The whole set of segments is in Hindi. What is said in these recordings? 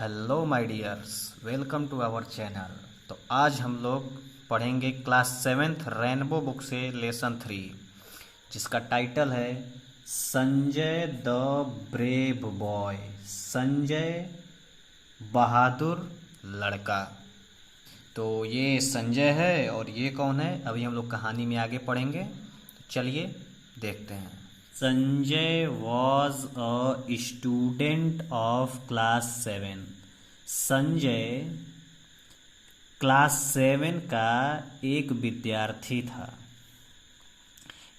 Hello my dears, welcome to our channel. तो आज हम लोग पढ़ेंगे क्लास सेवेंथ रेनबो बुक से लेसन 3, जिसका टाइटल है Sanjay the brave boy. Sanjay बहादुर लड़का। तो ये संजय है और ये कौन है, अभी हम लोग कहानी में आगे पढ़ेंगे। तो चलिए देखते हैं। Sanjay was a student of class 7। Sanjay class 7 का एक विद्यार्थी था।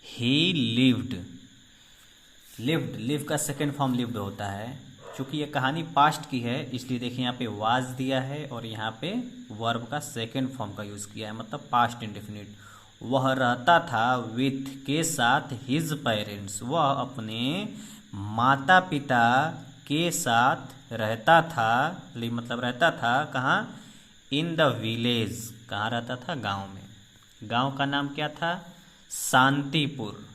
ही लिव्ड, लिव का सेकेंड फॉर्म लिव्ड होता है। चूँकि ये कहानी पास्ट की है इसलिए देखिए यहाँ पे वाज दिया है और यहाँ पे वर्ब का सेकेंड फॉर्म का यूज़ किया है, मतलब पास्ट इंडेफिनिट। वह रहता था विथ के साथ हिज पेरेंट्स, वह अपने माता पिता के साथ रहता था। मतलब रहता था कहाँ? In the village. कहाँ रहता था? गांव में। गांव का नाम क्या था? शांतिपुर।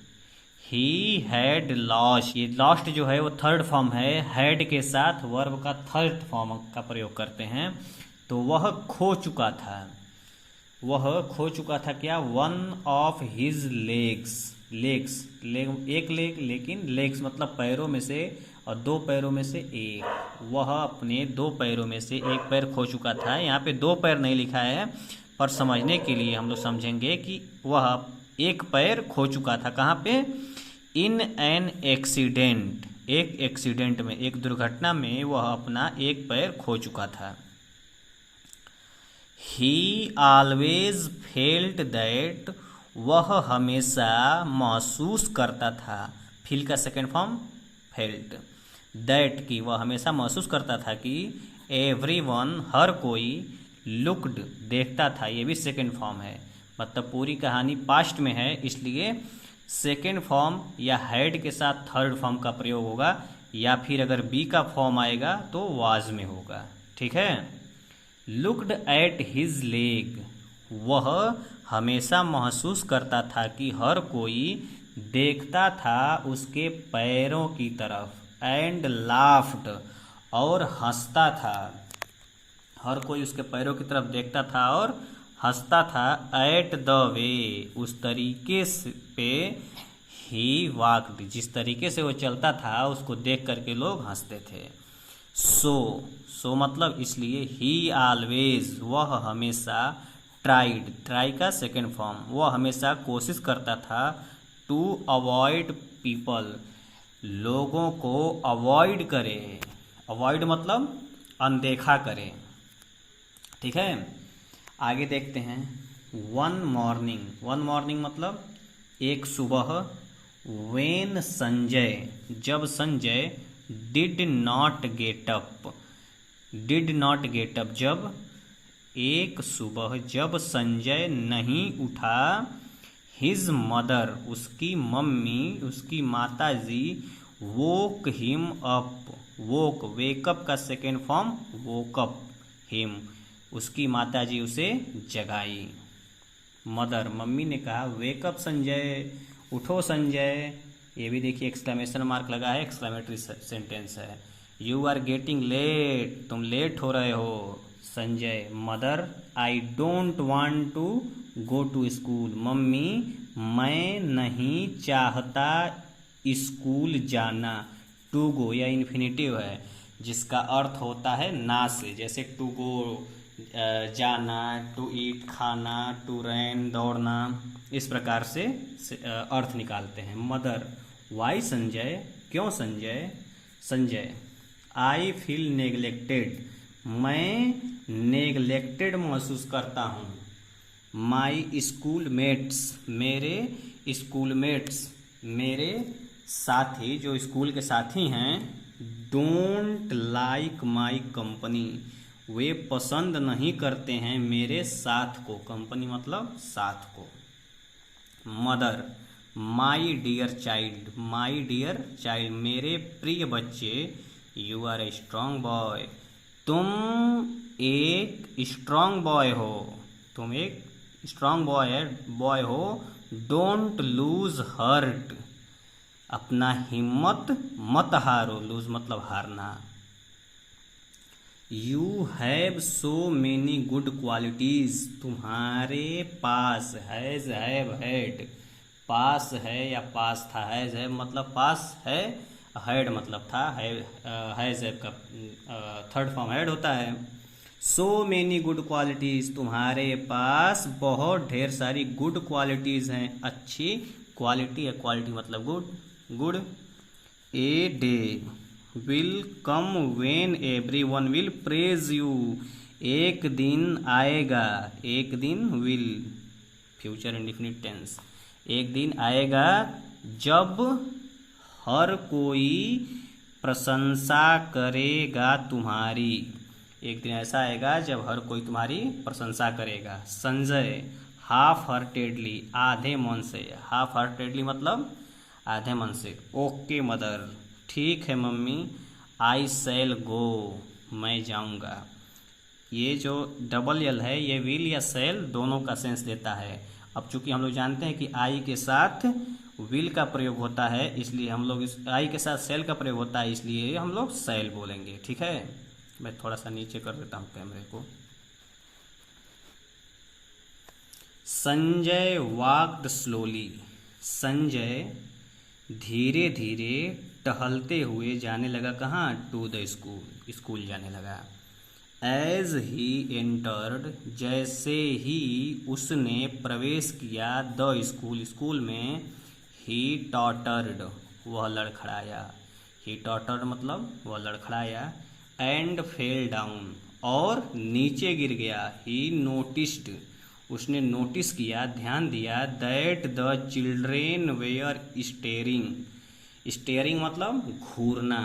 ही हैड लॉस्ट, ये लॉस्ट जो है वो थर्ड फॉर्म है, हैड के साथ वर्ब का थर्ड फॉर्म का प्रयोग करते हैं। तो वह खो चुका था। वह खो चुका था क्या? One of his legs. एक लेग, लेकिन लेग्स मतलब पैरों में से, और दो पैरों में से एक। वह अपने दो पैरों में से एक पैर खो चुका था। यहाँ पे दो पैर नहीं लिखा है, पर समझने के लिए हम लोग समझेंगे कि वह एक पैर खो चुका था। कहाँ पे? इन एन एक्सीडेंट, एक एक्सीडेंट में, एक दुर्घटना में वह अपना एक पैर खो चुका था। ही ऑलवेज फेल्ट दैट, वह हमेशा महसूस करता था। फील का सेकेंड फॉर्म फेल्ट। दैट की वह हमेशा महसूस करता था कि एवरीवन, हर कोई, लुक्ड, देखता था। ये भी सेकेंड फॉर्म है, मतलब पूरी कहानी पास्ट में है इसलिए सेकेंड फॉर्म या हैड के साथ थर्ड फॉर्म का प्रयोग होगा, या फिर अगर बी का फॉर्म आएगा तो वाज में होगा। ठीक है। लुक्ड एट हिज लेग, वह हमेशा महसूस करता था कि हर कोई देखता था उसके पैरों की तरफ। एंड लाफ्ड, और हंसता था। हर कोई उसके पैरों की तरफ देखता था और हंसता था। एट द वे, उस तरीके से पे ही वाक्ड, जिस तरीके से वो चलता था उसको देख करके लोग हंसते थे। सो मतलब इसलिए। ही ऑलवेज, वह हमेशा। ट्राइड, ट्राई का सेकेंड फॉर्म, वह हमेशा कोशिश करता था। टू अवॉइड पीपल, लोगों को अवॉइड करे। अवॉइड मतलब अनदेखा करे। ठीक है। आगे देखते हैं। वन मॉर्निंग मतलब एक सुबह। वेन संजय, जब Sanjay. Did not get up, जब एक सुबह जब संजय नहीं उठा। हिज मदर, उसकी मम्मी, उसकी माताजी। वोक हिम अप, वोक, वेकअप का सेकेंड फॉर्म वोकअप हिम, उसकी माताजी उसे जगाई। मदर, मम्मी ने कहा वेकअप संजय, उठो संजय। ये भी देखिए एक्सक्लेमेशन मार्क लगा है, एक्सक्लेमेटरी सेंटेंस है। यू आर गेटिंग लेट, तुम लेट हो रहे हो। Sanjay, mother, I don't want to go to school, mummy, मैं नहीं चाहता स्कूल जाना। टू गो यह इन्फिनिटिव है जिसका अर्थ होता है ना से, जैसे टू गो जाना, टू ईट खाना, टू रन दौड़ना, इस प्रकार से अर्थ निकालते हैं। मदर, वाई संजय, क्यों Sanjay? Sanjay, I feel neglected, मैं नेग्लेक्टेड महसूस करता हूँ। माई स्कूल मेट्स, मेरे स्कूल मेट्स, मेरे साथी, जो स्कूल के साथी हैं। डोंट लाइक माई कंपनी, वे पसंद नहीं करते हैं मेरे साथ को। कंपनी मतलब साथ को। मदर, माई डियर चाइल्ड, मेरे प्रिय बच्चे। You are a strong boy, तुम एक स्ट्रांग बॉय हो, तुम एक स्ट्रांग बॉय हो। डोंट लूज हर्ट, अपना हिम्मत मत हारो। लूज मतलब हारना। You have so many good qualities, तुम्हारे पास, हैज हैव हैड, पास है या पास था, हैज हैव मतलब पास है, हैड मतलब था, हैज हैव का थर्ड फॉर्म हैड होता है। सो मेनी गुड क्वालिटीज, तुम्हारे पास बहुत ढेर सारी गुड क्वालिटीज हैं, अच्छी क्वालिटी है, क्वालिटी मतलब good. A day will come when everyone will praise you, एक दिन आएगा, एक दिन विल फ्यूचर इंडेफिनिट टेंस, एक दिन आएगा जब हर कोई प्रशंसा करेगा तुम्हारी, एक दिन ऐसा आएगा जब हर कोई तुम्हारी प्रशंसा करेगा। संजय हाफ हार्टेडली, आधे मन से, हाफ हार्टेडली मतलब आधे मन से। ओके मदर, ठीक है मम्मी। आई शैल गो, मैं जाऊंगा। ये जो डबल एल है ये विल या शैल दोनों का सेंस देता है। अब चूंकि हम लोग जानते हैं कि आई के साथ विल का प्रयोग होता है, इसलिए हम लोग इस आई के साथ शैल का प्रयोग होता है, इसलिए हम लोग शैल बोलेंगे। ठीक है, मैं थोड़ा सा नीचे कर देता हूँ कैमरे को। संजय वॉक्ड स्लोली, संजय धीरे धीरे टहलते हुए जाने लगा, कहाँ, टू द स्कूल, स्कूल जाने लगा। एज ही एंटर्ड, जैसे ही उसने प्रवेश किया, द स्कूल, स्कूल में, ही टॉटर्ड, वह लड़खड़ाया, ही टॉटर्ड मतलब वह लड़खड़ाया, एंड फेल डाउन, और नीचे गिर गया, ही नोटिस्ड, उसने नोटिस किया, ध्यान दिया, that the children were staring, staring मतलब घूरना,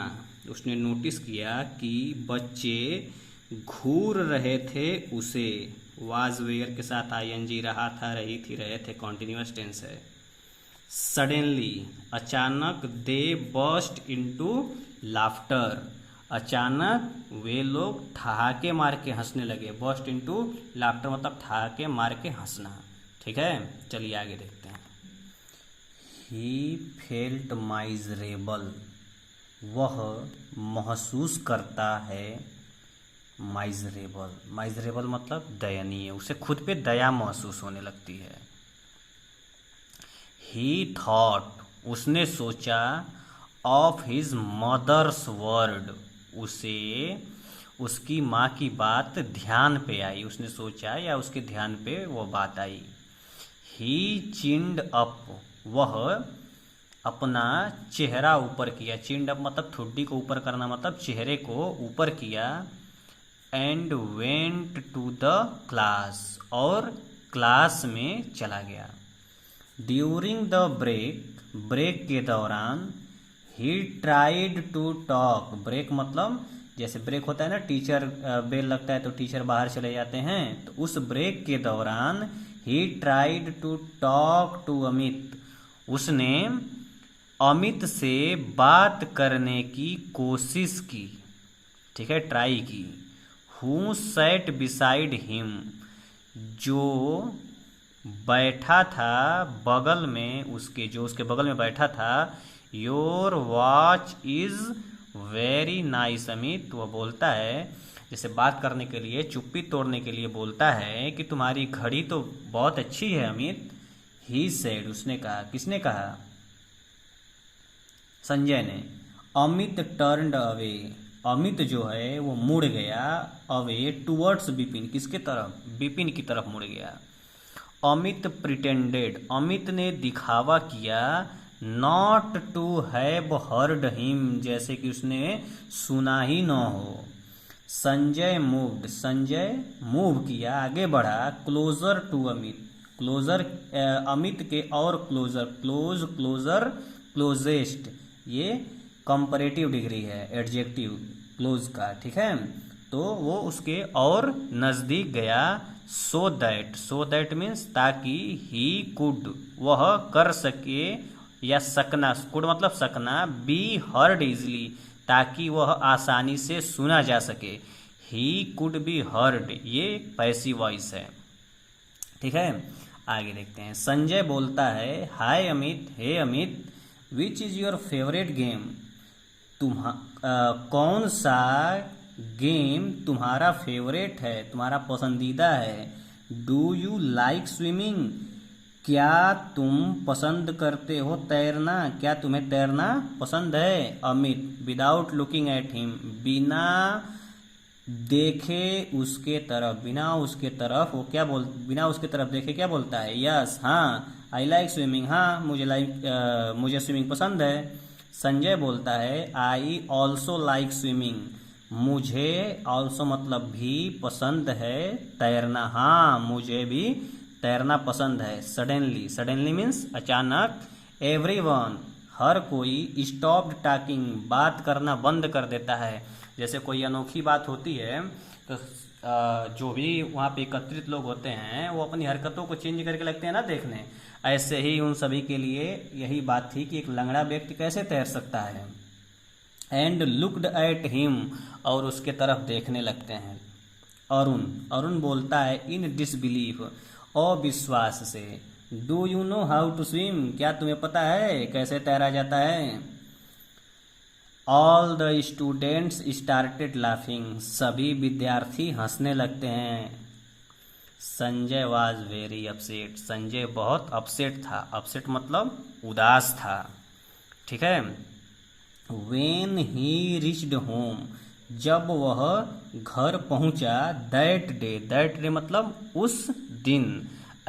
उसने नोटिस किया कि बच्चे घूर रहे थे उसे, वाज वेयर के साथ आईएनजी, रहा था, रही थी, रहे थे कॉन्टिन्यूअस टेंस है। सडनली, अचानक, दे बर्स्ट इनटू लाफ्टर, अचानक वे लोग ठहाके मार के हंसने लगे, बर्स्ट इनटू लाफ्टर मतलब ठहाके मार के हंसना। ठीक है, चलिए आगे देखते हैं। ही फेल्ट माइजरेबल, वह महसूस करता है, माइजरेबल, माइजरेबल मतलब दयनीय, उसे खुद पे दया महसूस होने लगती है। ही थॉट, उसने सोचा, ऑफ हिज मदर्स वर्ड, उसे उसकी माँ की बात ध्यान पे आई, उसने सोचा या उसके ध्यान पे वो बात आई। ही चिंड अप, वह अपना चेहरा ऊपर किया, चिंड अप मतलब ठुड्डी को ऊपर करना, मतलब चेहरे को ऊपर किया। And went to the class, और क्लास में चला गया। ड्यूरिंग द ब्रेक, ब्रेक के दौरान, he tried to talk, break मतलब जैसे ब्रेक होता है ना, टीचर बेल लगता है तो टीचर बाहर चले जाते हैं, तो उस ब्रेक के दौरान he tried to talk to Amit, उसने अमित से बात करने की कोशिश की। ठीक है, ट्राई की। हु सैट बिसाइड हिम, जो बैठा था बगल में उसके, जो उसके बगल में बैठा था। Your watch is very nice Amit, वह बोलता है, जैसे बात करने के लिए, चुप्पी तोड़ने के लिए बोलता है कि तुम्हारी घड़ी तो बहुत अच्छी है अमित। ही सेड, उसने कहा, किसने कहा, संजय ने। अमित टर्न्ड अवे, अमित जो है वो मुड़ गया, अवे टुवर्ड्स बिपिन, किसके तरफ, बिपिन की तरफ मुड़ गया। अमित प्रिटेंडेड, अमित ने दिखावा किया, not to have heard him, जैसे कि उसने सुना ही न हो। संजय मूव्ड, संजय मूव किया, आगे बढ़ा, closer to Amit, closer Amit के और क्लोजर, क्लोज, क्लोजर, क्लोजेस्ट, ये कंपैरेटिव डिग्री है एडजेक्टिव क्लोज का। ठीक है, तो वो उसके और नज़दीक गया। सो दैट मीन्स ताकि, ही कुड, वह कर सके या सकना, कुड मतलब सकना, बी हर्ड इजली, ताकि वह आसानी से सुना जा सके। ही कुड बी हर्ड, ये पैसिव वॉइस है। ठीक है, आगे देखते हैं। संजय बोलता है, hi Amit, hey Amit, which is your favourite game, कौन सा गेम तुम्हारा फेवरेट है, तुम्हारा पसंदीदा है। डू यू लाइक स्विमिंग, क्या तुम पसंद करते हो तैरना, क्या तुम्हें तैरना पसंद है। Amit without looking at him, बिना देखे उसके तरफ, बिना उसके तरफ वो क्या बोल, बिना उसके तरफ देखे क्या बोलता है। यस हाँ, आई लाइक स्विमिंग, हाँ मुझे स्विमिंग पसंद है। संजय बोलता है आई ऑल्सो लाइक स्विमिंग, मुझे ऑल्सो मतलब भी पसंद है तैरना, हाँ मुझे भी तैरना पसंद है। सडनली, सडनली मीन्स अचानक। एवरीवन हर कोई, स्टॉप्ड टॉकिंग बात करना बंद कर देता है। जैसे कोई अनोखी बात होती है तो जो भी वहाँ पे एकत्रित लोग होते हैं वो अपनी हरकतों को चेंज करके लगते हैं ना देखने। ऐसे ही उन सभी के लिए यही बात थी कि एक लंगड़ा व्यक्ति कैसे तैर सकता है। एंड लुक्ड एट हिम, और उसके तरफ देखने लगते हैं। अरुण, अरुण बोलता है इन डिसबिलीफ, अविश्वास से। Do you know how to swim, क्या तुम्हें पता है कैसे तैरा जाता है। All the students started laughing, सभी विद्यार्थी हंसने लगते हैं। Sanjay was very upset, Sanjay बहुत अपसेट था। अपसेट मतलब उदास था, ठीक है। वेन ही रिच्ड होम, जब वह घर पहुंचा। दैट डे मतलब उस दिन।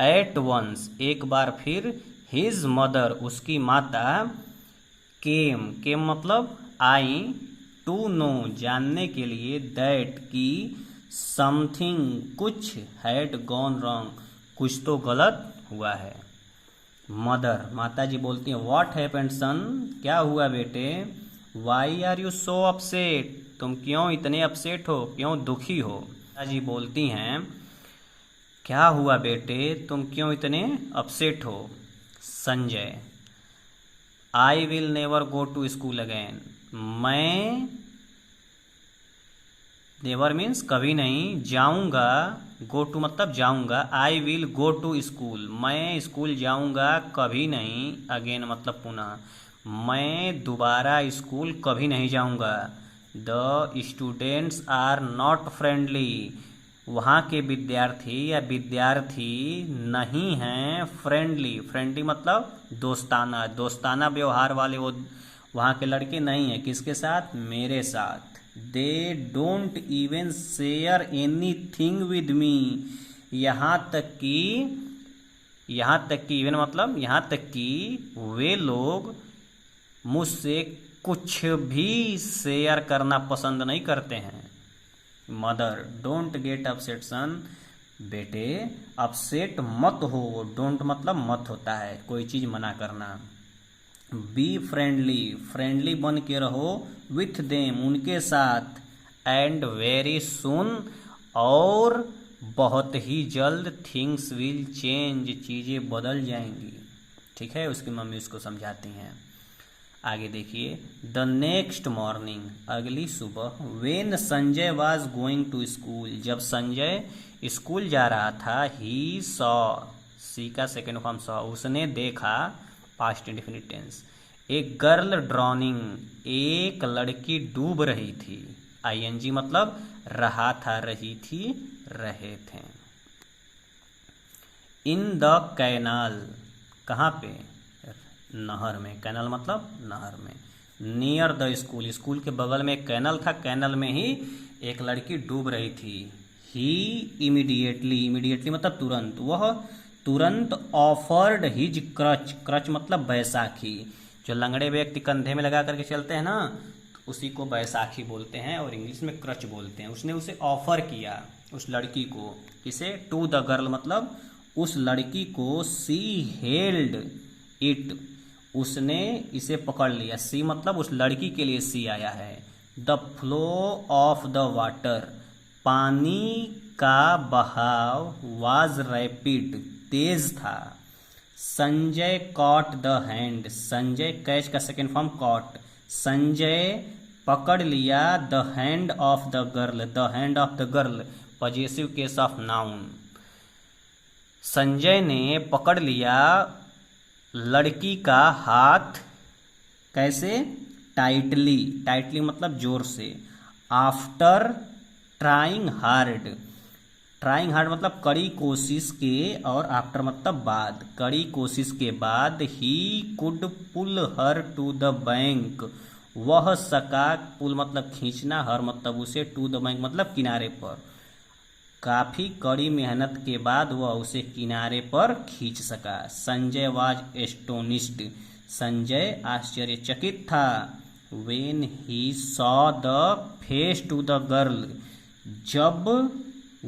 एट वंस एक बार फिर। हिज मदर उसकी माता। केम मतलब आई। टू नो जानने के लिए। दैट की समथिंग कुछ। हैड गॉन रॉन्ग कुछ तो गलत हुआ है। मदर माता जी बोलती हैं व्हाट हैपेंड सन, क्या हुआ बेटे। Why are you so upset, तुम क्यों इतने अपसेट हो, क्यों दुखी हो। माता जी बोलती हैं क्या हुआ बेटे, तुम क्यों इतने अपसेट हो। Sanjay I will never go to school again, मैं नेवर मीन्स कभी नहीं, जाऊंगा। गो टू मतलब जाऊंगा। I will go to school, मैं स्कूल जाऊंगा कभी नहीं। अगेन मतलब पुनः, मैं दोबारा स्कूल कभी नहीं जाऊंगा। The students are not friendly, वहाँ के विद्यार्थी या विद्यार्थी नहीं हैं फ्रेंडली। फ्रेंडली मतलब दोस्ताना, दोस्ताना व्यवहार वाले वो वहाँ के लड़के नहीं हैं। किसके साथ, मेरे साथ। They don't even share any thing with me, यहाँ तक कि इवन मतलब यहाँ तक कि वे लोग मुझसे कुछ भी शेयर करना पसंद नहीं करते हैं। मदर डोंट गेट अपसेट सन, बेटे अपसेट मत हो। डोंट मतलब मत होता है, कोई चीज़ मना करना। बी फ्रेंडली, फ्रेंडली बन के रहो। विथ देम उनके साथ। एंड वेरी सुन और बहुत ही जल्द। थिंग्स विल चेंज चीज़ें बदल जाएंगी, ठीक है। उसकी मम्मी उसको समझाती हैं। आगे देखिए। द नेक्स्ट मॉर्निंग अगली सुबह। When Sanjay was going to school, जब संजय स्कूल जा रहा था। ही सॉ, सी का सेकेंड फॉर्म सॉ, उसने देखा। Past indefinite tense. एक गर्ल ड्रॉनिंग, एक लड़की डूब रही थी। आईएनजी मतलब रहा था, रही थी, रहे थे। इन द कैनाल, कहाँ पे, नहर में। कैनाल मतलब नहर में। नियर द स्कूल, स्कूल के बगल में एक कैनल था, कैनल में ही एक लड़की डूब रही थी। ही इमीडिएटली, इमीडिएटली मतलब तुरंत, वह तुरंत ऑफर्ड हिज क्रच, क्रच मतलब बैसाखी। जो लंगड़े व्यक्ति कंधे में लगा करके चलते हैं ना, तो उसी को बैसाखी बोलते हैं और इंग्लिश में क्रच बोलते हैं। उसने उसे ऑफर किया, उस लड़की को। इसे टू द गर्ल मतलब उस लड़की को। सी हेल्ड इट, उसने इसे पकड़ लिया। सी मतलब उस लड़की के लिए सी आया है। The flow of the water, पानी का बहाव। वाज रैपिड, तेज था। Sanjay caught the hand, Sanjay catch का सेकेंड फॉर्म कॉट। संजय पकड़ लिया। The hand of the girl, the hand of the girl possessive case of noun. Sanjay ने पकड़ लिया लड़की का हाथ। कैसे, टाइटली, टाइटली मतलब जोर से। After trying hard, trying hard मतलब कड़ी कोशिश के, और आफ्टर मतलब बाद, कड़ी कोशिश के बाद ही could pull her to the bank, वह सका, पुल मतलब खींचना, हर मतलब उसे, टू द बैंक मतलब किनारे पर, काफी कड़ी मेहनत के बाद वह उसे किनारे पर खींच सका। संजय वाज एस्टोनिश्ड, संजय आश्चर्यचकित था। When he saw the face to the girl, जब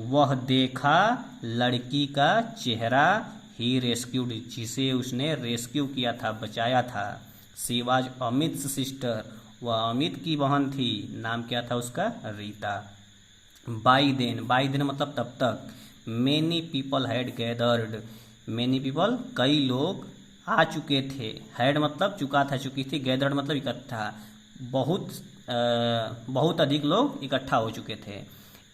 वह देखा लड़की का चेहरा, ही रेस्क्यूड, जिसे उसने रेस्क्यू किया था, बचाया था। शी वाज अमित सिस्टर, वह अमित की बहन थी, नाम क्या था उसका, रीता। बाई देन मतलब तब तक, many people had gathered, many people कई लोग आ चुके थे, हैड मतलब चुका था, चुकी थी, गैदर्ड मतलब इकट्ठा, बहुत अधिक लोग इकट्ठा हो चुके थे।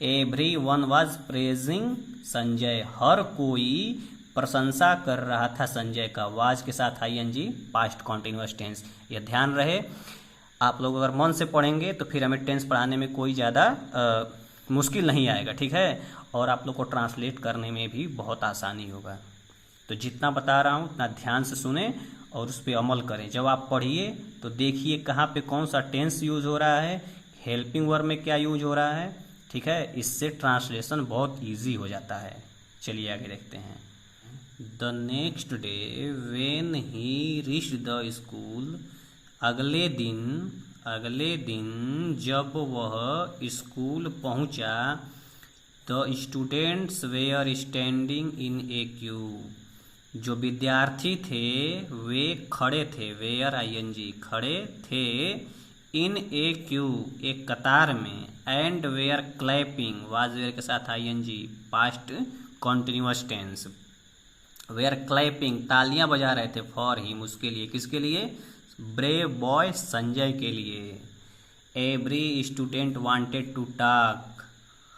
Every one was praising Sanjay, हर कोई प्रशंसा कर रहा था संजय का। वाज के साथ आईएनजी, पास्ट कॉन्टिन्यूअस टेंस। यह ध्यान रहे, आप लोग अगर मन से पढ़ेंगे तो फिर हमें टेंस पढ़ाने में कोई ज़्यादा मुश्किल नहीं आएगा, ठीक है, और आप लोग को ट्रांसलेट करने में भी बहुत आसानी होगा। तो जितना बता रहा हूँ उतना ध्यान से सुने और उस पर अमल करें। जब आप पढ़िए तो देखिए कहाँ पे कौन सा टेंस यूज हो रहा है, हेल्पिंग वर्ब में क्या यूज हो रहा है, ठीक है, इससे ट्रांसलेशन बहुत इजी हो जाता है। चलिए आगे देखते हैं। The next day when he reached the school, अगले दिन जब वह स्कूल पहुंचा, the students were standing in a queue, जो विद्यार्थी थे वे खड़े थे, वेयर आईएनजी खड़े थे, इन ए क्यू एक कतार में, and were clapping, was were के साथ ING, past continuous tense, were clapping तालियां बजा रहे थे, फॉर हिम उसके लिए, किसके लिए, ब्रेव बॉय संजय के लिए। Every student wanted to talk,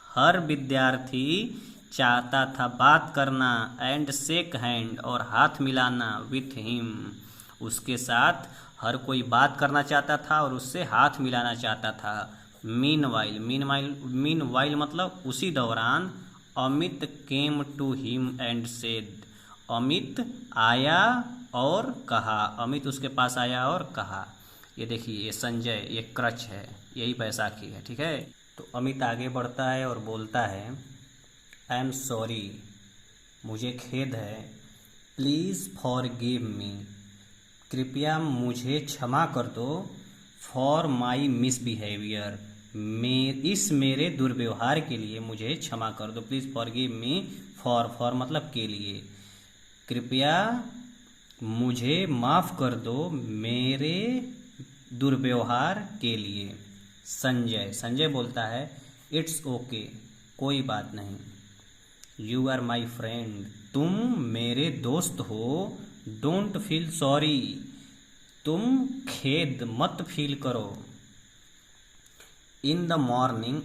हर विद्यार्थी चाहता था बात करना, एंड शेक हैंड और हाथ मिलाना, विथ हिम उसके साथ, हर कोई बात करना चाहता था और उससे हाथ मिलाना चाहता था। मीनवाइल मतलब उसी दौरान, Amit came to him and said, Amit आया और कहा, अमित उसके पास आया और कहा। ये देखिए, ये संजय, ये क्रच है, यही बैसाखी है, ठीक है। तो अमित आगे बढ़ता है और बोलता है, आई एम सॉरी, मुझे खेद है, प्लीज़ फॉरगिव मी, कृपया मुझे क्षमा कर दो, फॉर माई मिसबिहेवियर, इस मेरे दुर्व्यवहार के लिए मुझे क्षमा कर दो। प्लीज़ फॉरगिव मी, फॉर मतलब के लिए, कृपया मुझे माफ़ कर दो मेरे दुर्व्यवहार के लिए। संजय बोलता है, इट्स ओके, कोई बात नहीं, यू आर माई फ्रेंड, तुम मेरे दोस्त हो, डोंट फील सॉरी, तुम खेद मत फील करो। इन द मॉर्निंग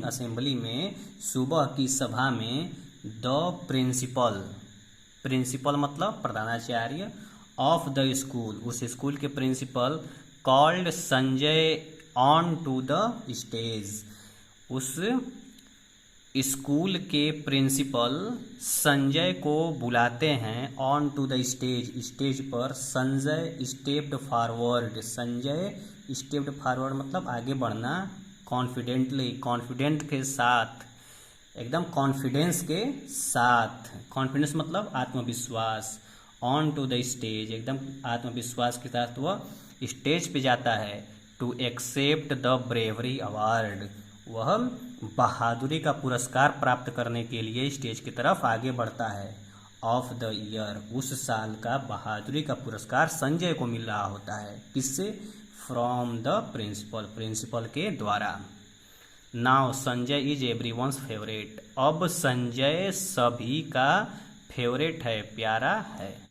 असेंबली में, सुबह की सभा में, द प्रिंसिपल मतलब प्रधानाचार्य, ऑफ द स्कूल उस स्कूल के principal, called Sanjay on to the stage, उस स्कूल के प्रिंसिपल संजय को बुलाते हैं, ऑन टू द स्टेज पर। Sanjay stepped forward, Sanjay stepped forward मतलब आगे बढ़ना, कॉन्फिडेंटली कॉन्फिडेंट के साथ, एकदम कॉन्फिडेंस के साथ, कॉन्फिडेंस मतलब आत्मविश्वास, ऑन टू द स्टेज एकदम आत्मविश्वास के साथ वह स्टेज पे जाता है। To accept the bravery award, वह बहादुरी का पुरस्कार प्राप्त करने के लिए स्टेज की तरफ आगे बढ़ता है। ऑफ द ईयर, उस साल का बहादुरी का पुरस्कार संजय को मिल रहा होता है, किससे, फ्रॉम द प्रिंसिपल के द्वारा। Now Sanjay is everyone's favourite, अब संजय सभी का फेवरेट है, प्यारा है।